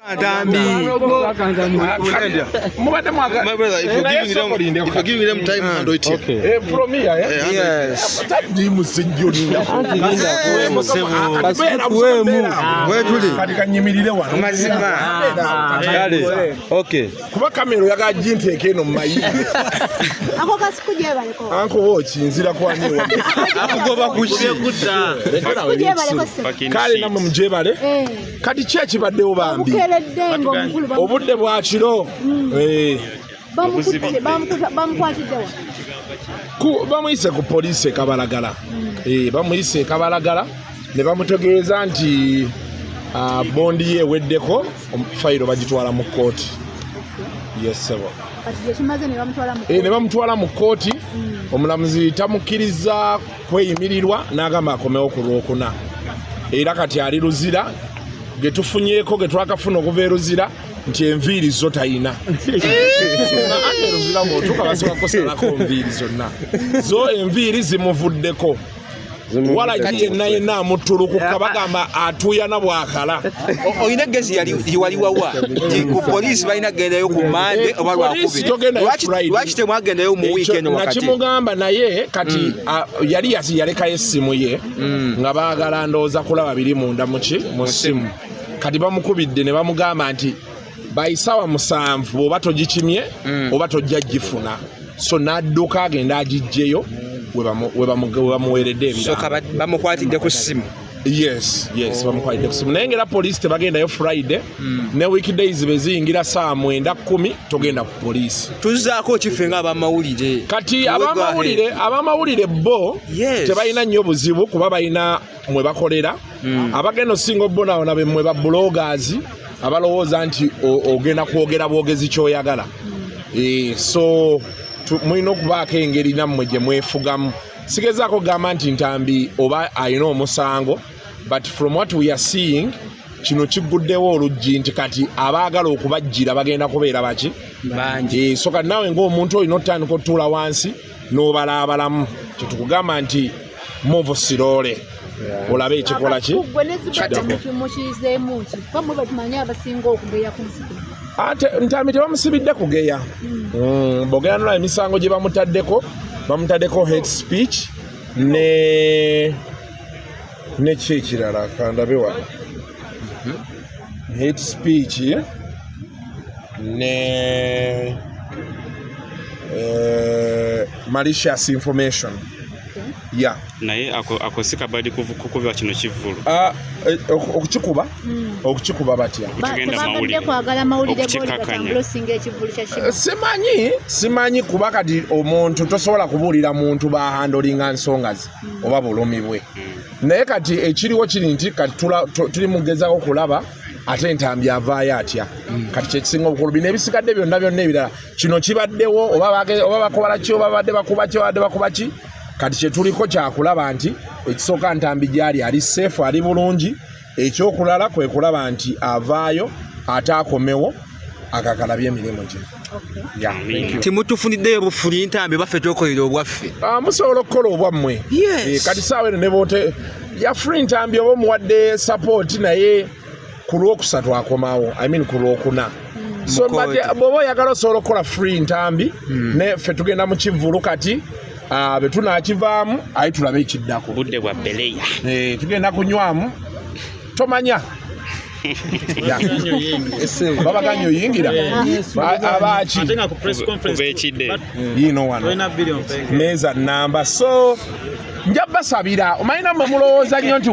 Dambi. My brother, if you're giving them time and do it. Okay. From me, yes. Okay. Kuba kamera yaga jinteke eno mayi. Ako kasikuje baleko. Anko wochi nzira kwa ni wa. Akugoba kushye kutta. Kale namwe mujebale. Kati chechi baddewo bambi. Obudde bwa kiro. Bamukwatiddewa. Bamuyise ku police Kabalagala. Bamuyise Kabalagala ne bamutegeeza nti bondi ye weddeko fayiro bagitwala mu kooti. Yes sebo. Ne bamutwala mu kooti. Omulamuzi tamukkiriza kweyimirirwa n'agamba akomewo ku Lwokuna. Era kati ali luzira getufunyeeko getwakafuna okuva eruzira nti enviiri zo tayina. Eruzira bw'otuuka basobola kusalako enviiri zonna. Zo enviiri zimuvuddeko. Wala yenna amutulukuka bagamba atuyana bwakala. Oyina gezi wali wawa. Ku police balina gendayo ku Monday oba Lwakubiri. Lwaki temwagendayo mu weekend wakati? Nakimugamba naye kati yali yalekayo essimu ye nga baagala ndowooza kulaba biri munda mu ssimu. Kati bamukubidde ne bamugamba nti bayisawa 7 bw'oba togikimye oba tojja gifuna. So n'adduka agenda agiggyeyo we bamuweredde ebirala. So bamukwatidde ku ssimu. Yes, bamukwatidde ku ssimu. Naye ngera police tebagendayo Friday ne weekdays beziyingira 9:10 togenda ku police. Tuzaako kife nga abamawulire. Kati abamawulire bo tebalina nnyo buzibu kuba balina mwe bakolera. Abagenda osinga obbonawo nabe mwe ba bloggers abalowooza nti ogenda kwogera bwogezi ky'oyagala. So mulina okubaako engeri nammwe gye mwefugamu. Sigezaako kugamba nti Ntambi oba alina omusango, but from what we are seeing kino kigguddewo oluggi nti kati abaagala okubajjira bagenda kubeera baki bangi. So kati naawe ng'omuntu olina otandika otuula wansi n'obalaabalamu. Kyetukugamba nti move slowly. Olabe ekikola ki? Ntambi tebamusibidde kugeya. Bogera nolaba emisango gye bamutaddeko hate speech ne kiki ekirala kandabe wano. Hate speech ne malicious information. Yeah. Naye akosika badi kukuba kino kivulu. Okukikuba batya. Simanyi kuba kati omuntu tosobola kubuulira muntu ba handlinga nsonga ze oba bulumi bwe. Naye kati ekiriwo kiri nti kati tuli mugezaako kulaba ate Ntambi avaayo atya. Kati kyekisinga obukulu bino ebisigadde byonna ebirala kino kibaddewo oba bakola ki oba badde bakuba ki. Kati kyetuliko kyakulaba nti ekisooka Ntambi gyali ali safe ali bulungi. Ekyokulala kwe kulaba nti avaayo ate akomewo akakalabye emirimu gye. Timutufuniddeyo bufuli Ntambi baffe twokolera obwaffe. Musobola okukola obwammwe. Kati saawa eno ne boote yafuna Ntambi oba omuwadde support naye ku Lwokusatu akomawo. Ku Lwokuna. So bw'oba oyagala osobola okukola free Ntambi ne ffe tugenda mu kivulu kati betunakivaamu ayi tulabe ekiddako. Budde bwa beleya. Tugenda kunywamu tomanya. Babaganyo yingira abaki yino wano meza namba. So njabasabira omanyina mwe mulowooza nnyo nti